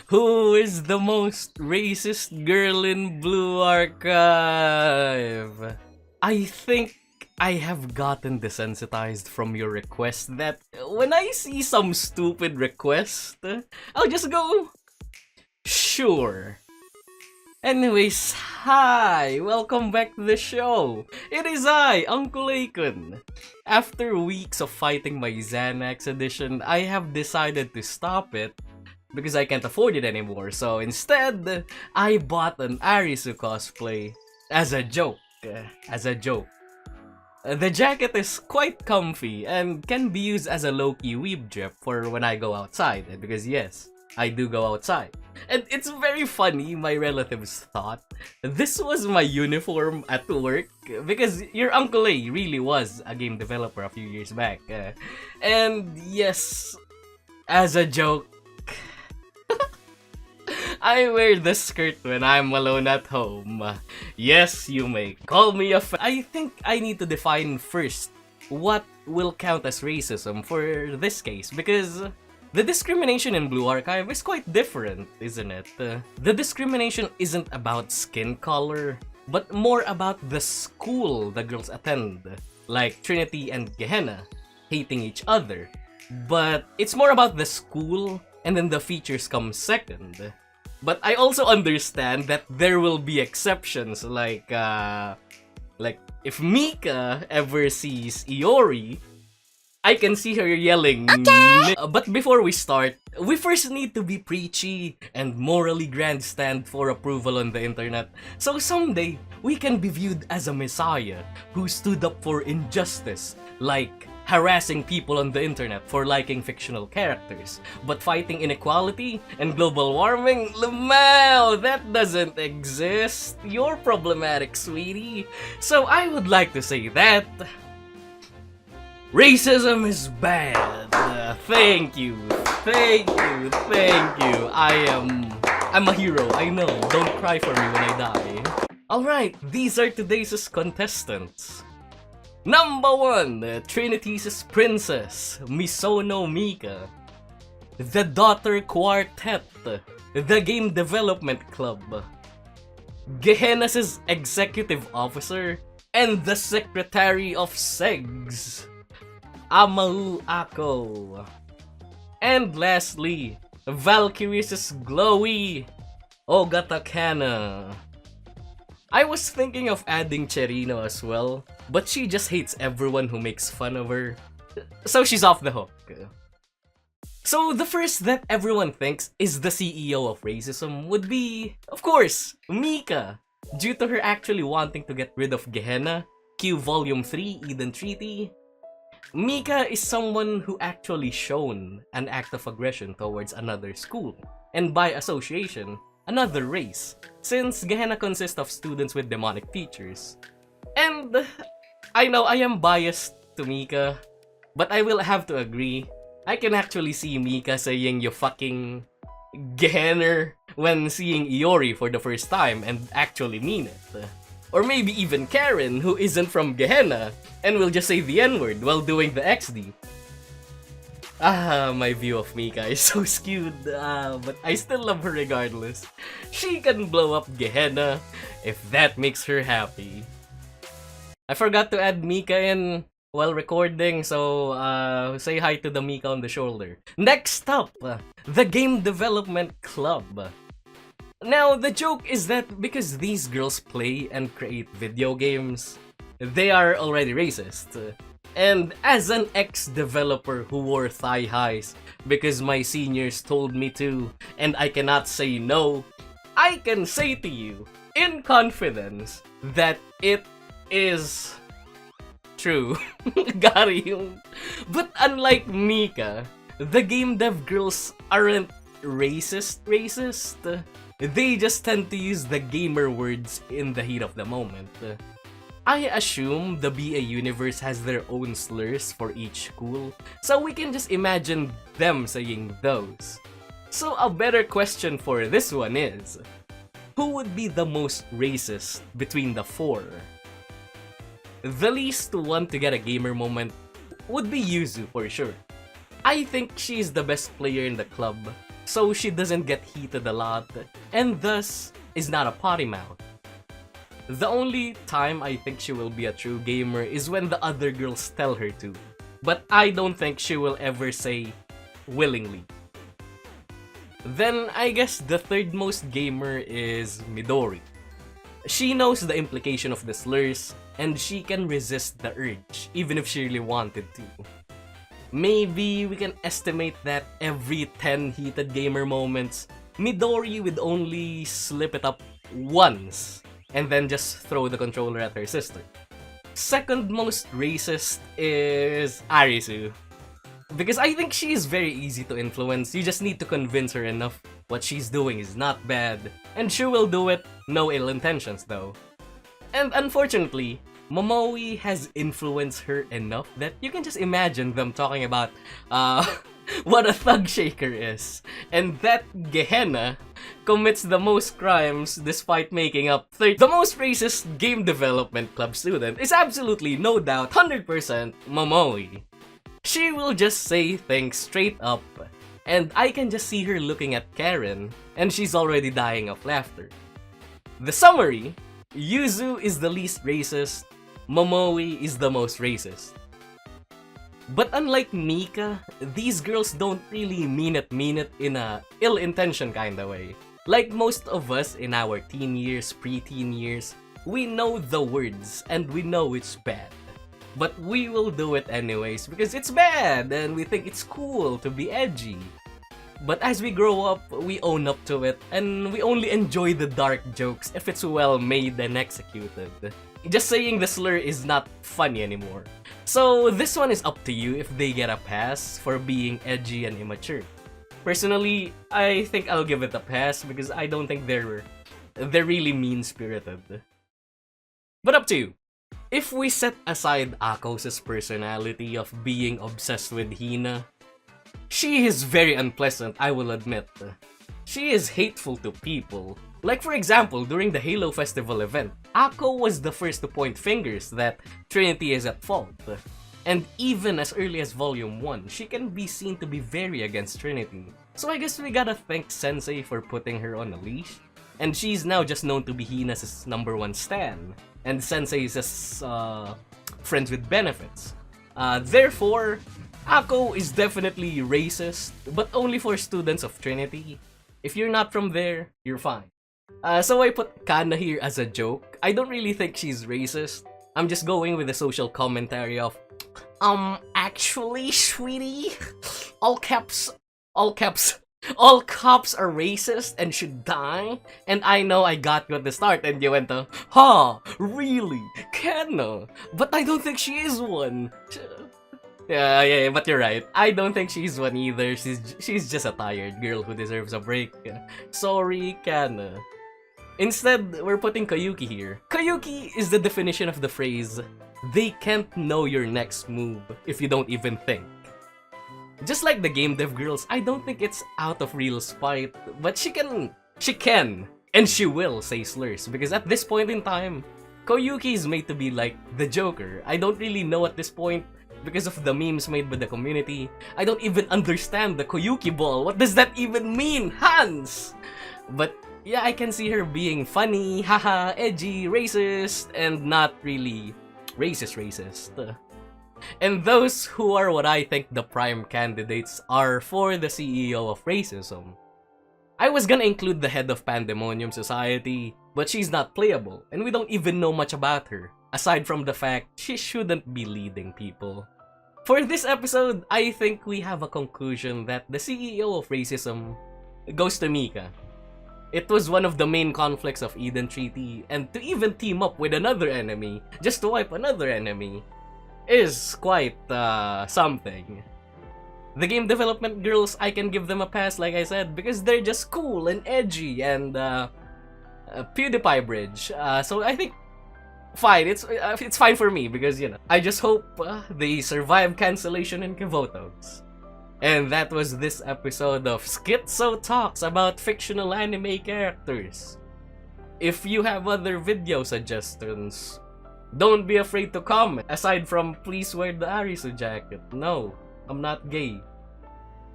Who is the most racist girl in Blue Archive? I think I have gotten desensitized from your request that when I see some stupid request, I'll just go, sure. Anyways, hi! Welcome back to the show! It is I, Uncle Akon. After weeks of fighting my Xanax addiction, I have decided to stop it because I can't afford it anymore. So instead, I bought an Arisu cosplay as a joke. The jacket is quite comfy and can be used as a low-key weeb drip for when I go outside. Because yes, I do go outside. And it's very funny, my relatives thought this was my uniform at work because your Uncle A really was a game developer a few years back. And yes, as a joke, I wear the skirt when I'm alone at home. Yes, you may call me a I think I need to define first what will count as racism for this case because the discrimination in Blue Archive is quite different, isn't it? The discrimination isn't about skin color, but more about the school the girls attend, like Trinity and Gehenna hating each other. But it's more about the school, and then the features come second. But I also understand that there will be exceptions, like if Mika ever sees Iori, I can see her yelling, okay! But before we start, we first need to be preachy and morally grandstand for approval on the internet. So someday, we can be viewed as a messiah who stood up for injustice, like harassing people on the internet for liking fictional characters. But fighting inequality and global warming, lamau, that doesn't exist. You're problematic, sweetie. So I would like to say that racism is bad. Thank you. I'm a hero, I know. Don't cry for me when I die. Alright, these are today's contestants. Number 1, Trinity's Princess, Misono Mika. The Daughter Quartet, the Game Development Club. Gehenna's Executive Officer, and the Secretary of SEGS, Amau Ako. And lastly, Valkyrie's Glowy, Ogata Kana. I was thinking of adding Cherino as well, but she just hates everyone who makes fun of her, so she's off the hook. So the first that everyone thinks is the CEO of racism would be, of course, Mika, due to her actually wanting to get rid of Gehenna, Q Volume 3 Eden Treaty. Mika is someone who actually shown an act of aggression towards another school, and by association, another race, since Gehenna consists of students with demonic features. And I know I am biased to Mika, but I will have to agree, I can actually see Mika saying you fucking Gehenna when seeing Iori for the first time and actually mean it. Or maybe even Karen, who isn't from Gehenna, and will just say the N-word while doing the XD. My view of Mika is so skewed, but I still love her regardless. She can blow up Gehenna if that makes her happy. I forgot to add Mika in while recording, so say hi to the Mika on the shoulder. Next up, the Game Development Club. Now, the joke is that because these girls play and create video games, they are already racist. And as an ex-developer who wore thigh highs because my seniors told me to, and I cannot say no, I can say to you, in confidence, that it is true. Gari yung. But unlike Mika, the game dev girls aren't racist. They just tend to use the gamer words in the heat of the moment. I assume the BA universe has their own slurs for each school, so we can just imagine them saying those. So a better question for this one is, who would be the most racist between the four? The least one to get a gamer moment would be Yuzu for sure. I think she's the best player in the club, so she doesn't get heated a lot, and thus is not a potty mouth. The only time I think she will be a true gamer is when the other girls tell her to, but I don't think she will ever say willingly. Then I guess the third most gamer is Midori. She knows the implication of the slurs, and she can resist the urge, even if she really wanted to. Maybe we can estimate that every 10 heated gamer moments, Midori would only slip it up once, and then just throw the controller at her sister. Second most racist is Arisu. Because I think she is very easy to influence, you just need to convince her enough what she's doing is not bad, and she will do it, no ill intentions though. And unfortunately, Momoe has influenced her enough that you can just imagine them talking about what a thug shaker is. And that Gehenna commits the most crimes despite making up 30. The most racist game development club student is absolutely no doubt 100% Momoe. She will just say things straight up, and I can just see her looking at Karen, and she's already dying of laughter. The summary: Yuzu is the least racist, Momoe is the most racist. But unlike Mika, these girls don't really mean it in a ill-intention kinda way. Like most of us in our teen years, pre-teen years, we know the words and we know it's bad. But we will do it anyways because it's bad and we think it's cool to be edgy. But as we grow up, we own up to it and we only enjoy the dark jokes if it's well made and executed. Just saying the slur is not funny anymore. So this one is up to you if they get a pass for being edgy and immature. Personally, I think I'll give it a pass because I don't think they're really mean-spirited. But up to you. If we set aside Akos' personality of being obsessed with Hina, she is very unpleasant, I will admit. She is hateful to people. Like for example, during the Halo Festival event, Ako was the first to point fingers that Trinity is at fault. And even as early as Volume 1, she can be seen to be very against Trinity. So I guess we gotta thank Sensei for putting her on a leash. And she's now just known to be Hina's #1 stan. And Sensei is just friends with benefits. Therefore, Ako is definitely racist, but only for students of Trinity. If you're not from there, you're fine. So I put Kana here as a joke. I don't really think she's racist. I'm just going with the social commentary of, actually, sweetie, all cops are racist and should die. And I know I got you at the start and you went to, really? Kana? But I don't think she is one. Yeah, but you're right. I don't think she's one either. She's just a tired girl who deserves a break. Sorry, Kana. Instead, we're putting Kayuki here. Kayuki is the definition of the phrase, they can't know your next move if you don't even think. Just like the game dev girls, I don't think it's out of real spite, but she can, and she will say slurs, because at this point in time, Koyuki is made to be like the Joker. I don't really know at this point, because of the memes made by the community. I don't even understand the Koyuki ball. What does that even mean, Hans? But yeah, I can see her being funny, haha, edgy, racist, and not really racist. And those who are what I think the prime candidates are for the CEO of racism. I was gonna include the head of Pandemonium Society, but she's not playable, and we don't even know much about her, aside from the fact she shouldn't be leading people. For this episode, I think we have a conclusion that the CEO of racism goes to Mika. It was one of the main conflicts of Eden Treaty, and to even team up with another enemy, just to wipe another enemy, is quite something. The game development girls, I can give them a pass, like I said, because they're just cool and edgy and PewDiePie bridge. So I think fine. It's fine for me because I just hope they survive cancellation in Kivotos. And that was this episode of Schizo Talks about fictional anime characters. If you have other video suggestions, don't be afraid to comment. Aside from please wear the Arisu jacket. No, I'm not gay.